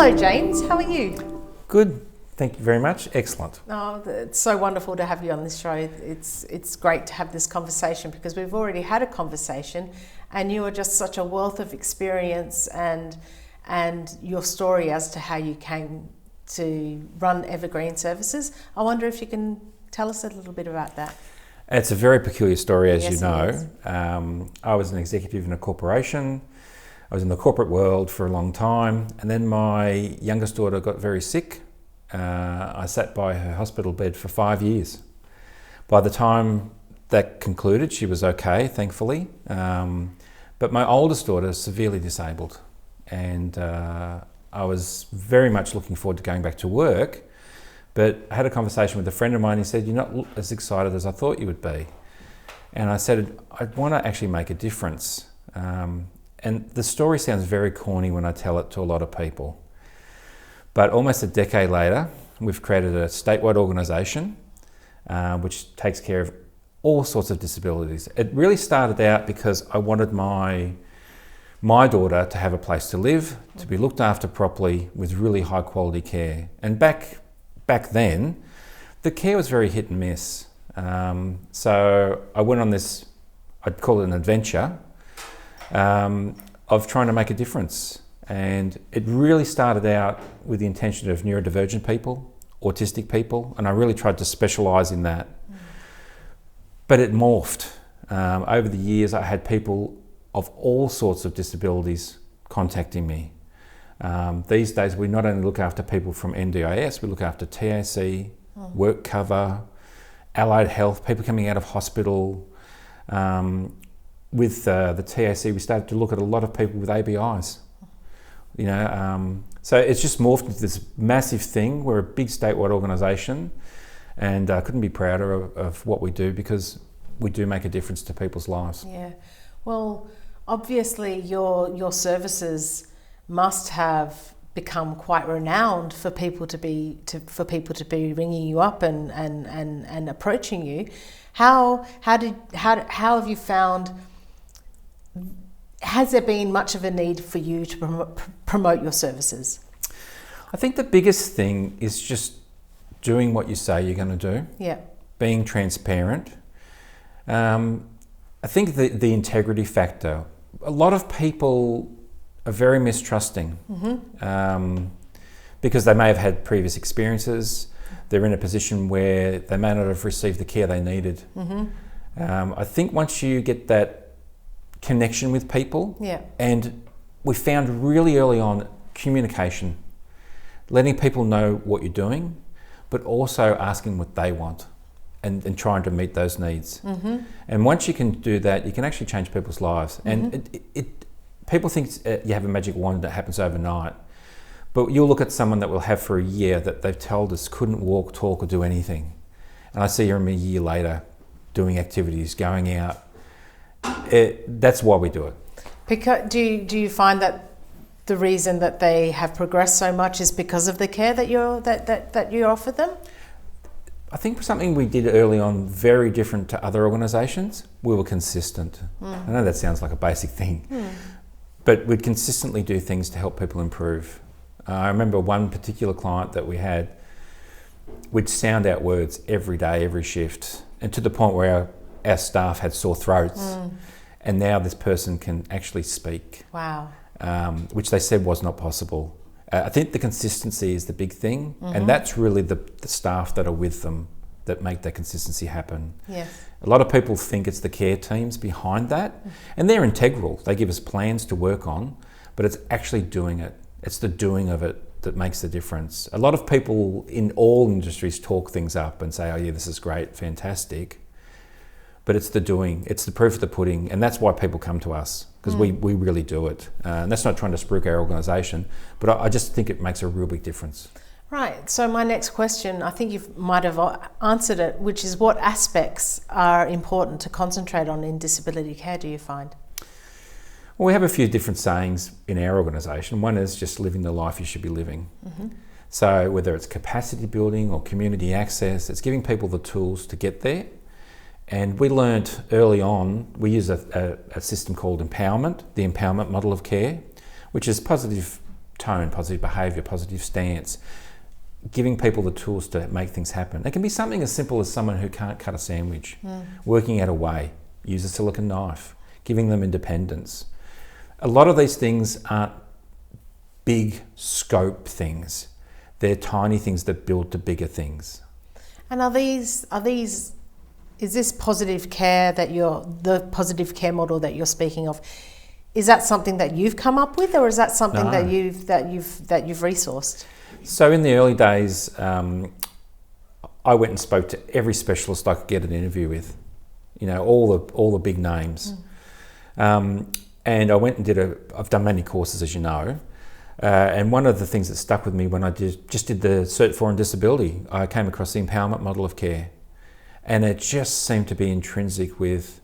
Hello James, how are you? Good, thank you very much. Excellent. Oh, it's so wonderful to have you on this show. It's great to have this conversation because we've already had a conversation and you are just such a wealth of experience and your story as to how you came to run Evergreen Services. I wonder if you can tell us a little bit about that. It's a very peculiar story, as Yes, you know. I was an executive in a corporation. I was in the corporate world for a long time, and then my youngest daughter got very sick. I sat by her hospital bed for 5 years. By the time that concluded, she was okay, thankfully. But my oldest daughter is severely disabled, and I was very much looking forward to going back to work. But I had a conversation with a friend of mine. He said, "You're not as excited as I thought you would be." And I said, "I want to actually make a difference." And the story sounds very corny when I tell it to a lot of people. But almost a decade later, we've created a statewide organisation which takes care of all sorts of disabilities. It really started out because I wanted my daughter to have a place to live, to be looked after properly with really high quality care. And back then, the care was very hit and miss. So I went on this, I'd call it an adventure, of trying to make a difference. And it really started out with the intention of neurodivergent people, autistic people, and I really tried to specialise in that. But it morphed. Over the years, I had people of all sorts of disabilities contacting me. These days, we not only look after people from NDIS, we look after TAC, work cover, allied health, people coming out of hospital. With the TAC, we started to look at a lot of people with ABIs. You know, so it's just morphed into this massive thing. We're a big statewide organisation, and I couldn't be prouder of what we do because we do make a difference to people's lives. Yeah, well, obviously your services must have become quite renowned for people to be ringing you up and approaching you. How have you found? Has there been much of a need for you to promote your services? I think the biggest thing is just doing what you say you're going to do. Yeah. Being transparent. I think the integrity factor. A lot of people are very mistrusting because they may have had previous experiences. They're in a position where they may not have received the care they needed. I think once you get that connection with people, and we found really early on communication, letting people know what you're doing, but also asking what they want and trying to meet those needs. And once you can do that, you can actually change people's lives. And people think you have a magic wand that happens overnight, but you'll look at someone that we'll have for a year that they've told us couldn't walk, talk, or do anything. And I see them a year later doing activities, going out. That's why we do it. Because do you find that the reason that they have progressed so much is because of the care that you offer them? I think something we did early on, very different to other organisations, we were consistent. I know that sounds like a basic thing, but we'd consistently do things to help people improve. I remember one particular client that we had, we'd sound out words every day, every shift, and to the point where our staff had sore throats, and now this person can actually speak. Wow. Which they said was not possible. I think the consistency is the big thing, and that's really the staff that are with them that make that consistency happen. Yes. A lot of people think it's the care teams behind that, and they're integral. They give us plans to work on, but it's actually doing it. It's the doing of it that makes the difference. A lot of people in all industries talk things up and say, "Oh yeah, this is great, fantastic." But it's the doing, it's the proof of the pudding, and that's why people come to us, because we really do it. And that's not trying to spruik our organisation, but I just think it makes a real big difference. Right, so my next question, I think you might have answered it, which is what aspects are important to concentrate on in disability care, do you find? Well, we have a few different sayings in our organisation. One is just living the life you should be living. So whether it's capacity building or community access, it's giving people the tools to get there. And we learnt early on, we use a system called empowerment, the empowerment model of care, which is positive tone, positive behaviour, positive stance, giving people the tools to make things happen. It can be something as simple as someone who can't cut a sandwich, working out a way, use a silicone knife, giving them independence. A lot of these things aren't big scope things. They're tiny things that build to bigger things. And is this positive care the positive care model that you're speaking of, is that something that you've come up with, or is that something that you've resourced? So in the early days, I went and spoke to every specialist I could get an interview with, all the big names. And I went and I've done many courses, as you know. And one of the things that stuck with me when I just did the Cert 4 in disability, I came across the empowerment model of care. And it just seemed to be intrinsic with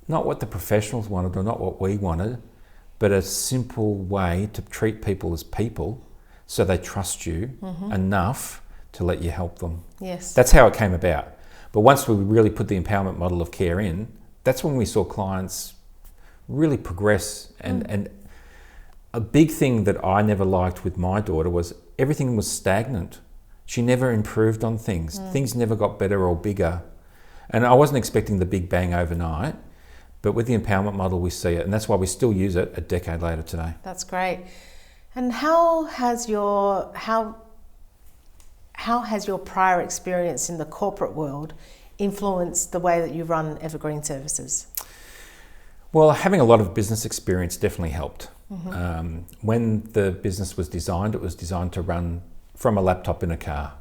not what the professionals wanted or not what we wanted, but a simple way to treat people as people so they trust you enough to let you help them. Yes. That's how it came about. But once we really put the empowerment model of care in, that's when we saw clients really progress. And a big thing that I never liked with my daughter was everything was stagnant. She never improved on things. Things never got better or bigger. And I wasn't expecting the big bang overnight, but with the empowerment model we see it, and that's why we still use it a decade later today. That's great. And how has your prior experience in the corporate world influenced the way that you run Evergreen Services? Well, having a lot of business experience definitely helped. When the business was designed, it was designed to run from a laptop in a car.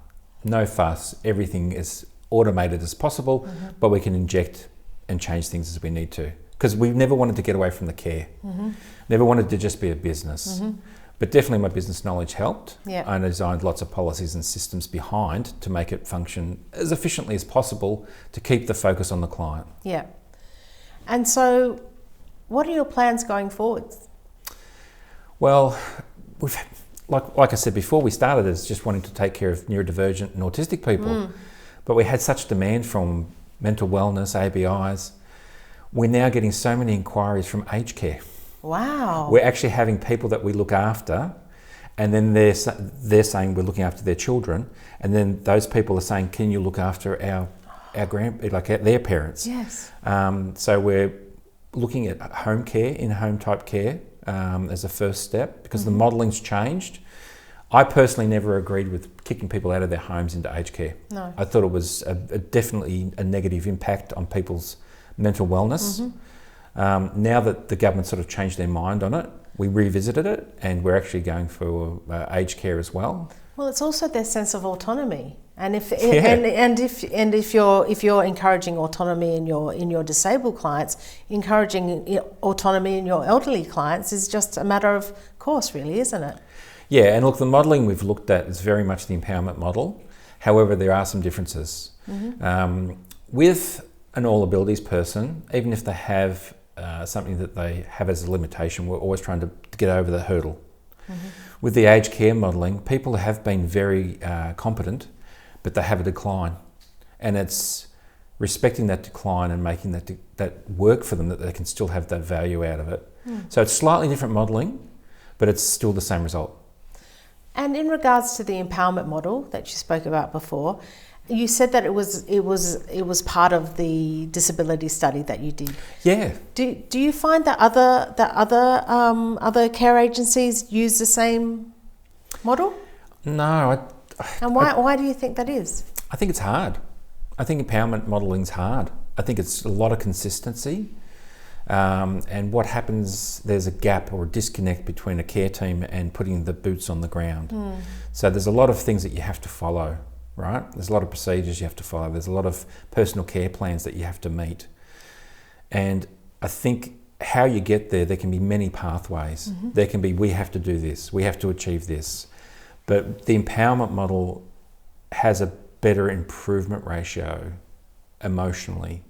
No fuss, everything is automated as possible, but we can inject and change things as we need to. Because we never wanted to get away from the care. Never wanted to just be a business. But definitely my business knowledge helped. I designed lots of policies and systems behind to make it function as efficiently as possible to keep the focus on the client. Yeah. And so what are your plans going forward? Well, we've like I said before, we started as just wanting to take care of neurodivergent and autistic people, but we had such demand from mental wellness, ABIs. We're now getting so many inquiries from aged care. Wow. We're actually having people that we look after, and then they're saying we're looking after their children, and then those people are saying, can you look after our their parents? Yes. So we're looking at home care, in-home type care, as a first step, because the modelling's changed. I personally never agreed with kicking people out of their homes into aged care. No. I thought it was definitely a negative impact on people's mental wellness. Now that the government sort of changed their mind on it, we revisited it, and we're actually going for aged care as well. Well, it's also their sense of autonomy, and if you're encouraging autonomy in your disabled clients, encouraging autonomy in your elderly clients is just a matter of course, really, isn't it? Yeah, and look, the modelling we've looked at is very much the empowerment model. However, there are some differences. With an all abilities person, even if they have something that they have as a limitation, we're always trying to get over the hurdle. With the aged care modelling, people have been very competent, but they have a decline. And it's respecting that decline and making that work for them, that they can still have that value out of it. So it's slightly different modelling, but it's still the same result. And in regards to the empowerment model that you spoke about before, you said that it was part of the disability study that you did. Yeah. Do you find that other care agencies use the same model? No. And why do you think that is? I think it's hard. I think empowerment modeling's hard. I think it's a lot of consistency. And what happens, there's a gap or a disconnect between a care team and putting the boots on the ground. So there's a lot of things that you have to follow, right? There's a lot of procedures you have to follow. There's a lot of personal care plans that you have to meet. And I think how you get there can be many pathways. There can be, we have to do this, we have to achieve this. But the empowerment model has a better improvement ratio emotionally.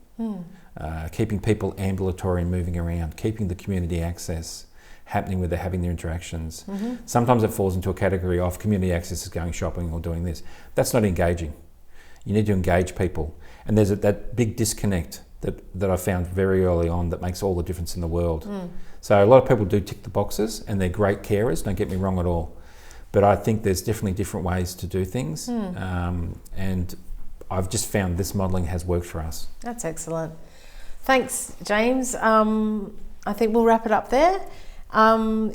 Keeping people ambulatory and moving around, keeping the community access happening where they're having their interactions. Sometimes it falls into a category of community access is going shopping or doing this. That's not engaging. You need to engage people. And there's that big disconnect that I found very early on that makes all the difference in the world. So a lot of people do tick the boxes and they're great carers, don't get me wrong at all. But I think there's definitely different ways to do things, and I've just found this modelling has worked for us. That's excellent. Thanks, James. I think we'll wrap it up there.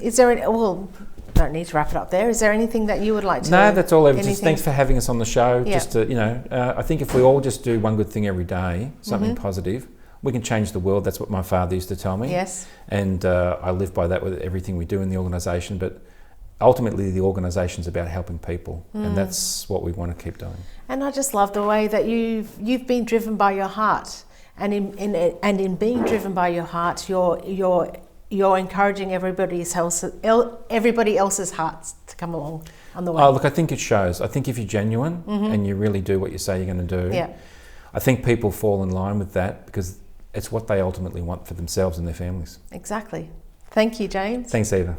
Is there any, well, don't need to wrap it up there. Is there anything that you would like to? No, that's all. Just thanks for having us on the show. Yeah. Just to, I think if we all just do one good thing every day, something positive, we can change the world. That's what my father used to tell me. Yes. And I live by that with everything we do in the organisation. But ultimately, the organisation's about helping people, and that's what we want to keep doing. And I just love the way that you've been driven by your heart, and in being driven by your heart, you're encouraging everybody else's hearts to come along on the way. Oh, look, I think it shows. I think if you're genuine and you really do what you say you're going to do, I think people fall in line with that because it's what they ultimately want for themselves and their families. Exactly. Thank you, James. Thanks, Eva.